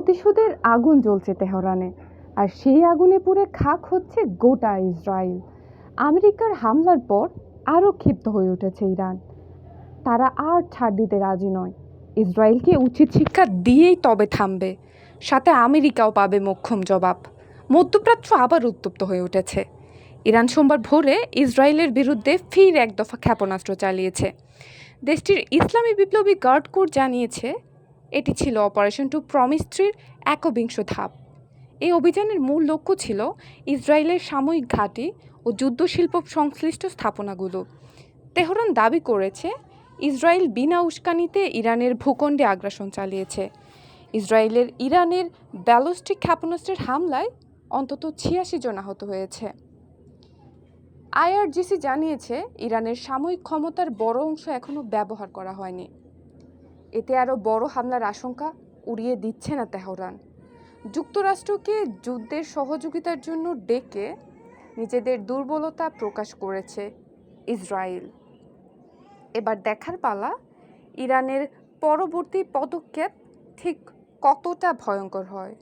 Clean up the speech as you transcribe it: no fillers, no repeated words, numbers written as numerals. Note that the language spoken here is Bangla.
প্রতিশোধের আগুন জ্বলছে তেহরানে, আর সেই আগুনে পুড়ে খাক হচ্ছে গোটা ইসরায়েল। আমেরিকার হামলার পর আরও ক্ষিপ্ত হয়ে উঠেছে ইরান। তারা আর ছাড় দিতে রাজি নয়। ইসরায়েলকে উচিত শিক্ষা দিয়েই তবে থামবে, সাথে আমেরিকাও পাবে মোক্ষম জবাব। মধ্যপ্রাচ্য আবার উত্তপ্ত হয়ে উঠেছে। ইরান সোমবার ভোরে ইসরায়েলের বিরুদ্ধে ফির এক দফা ক্ষেপণাস্ত্র চালিয়েছে। দেশটির ইসলামী বিপ্লবী গার্ড কোর জানিয়েছে এটি ছিল অপারেশন টু প্রমিস 3-র একবিংশ ধাপ। এই অভিযানের মূল লক্ষ্য ছিল ইসরায়েলের সামরিক ঘাঁটি ও যুদ্ধশিল্প সংশ্লিষ্ট স্থাপনাগুলো। তেহরান দাবি করেছে ইসরায়েল বিনা উস্কানিতে ইরানের ভূখণ্ডে আগ্রাসন চালিয়েছে। ইসরায়েলের ইরানের ব্যালিস্টিক ক্ষেপণাস্ত্রের হামলায় অন্তত ৮৬ জন আহত হয়েছে। আইআরজিসি জানিয়েছে ইরানের সামরিক ক্ষমতার বড় অংশ এখনও ব্যবহার করা হয়নি। এতে আরও বড় হামলার আশঙ্কা উড়িয়ে দিচ্ছে না তেহরান। যুক্তরাষ্ট্রকে যুদ্ধের সহযোগিতার জন্য ডেকে নিজেদের দুর্বলতা প্রকাশ করেছে ইসরায়েল। এবার দেখার পালা ইরানের পরবর্তী পদক্ষেপ ঠিক কতটা ভয়ঙ্কর হয়।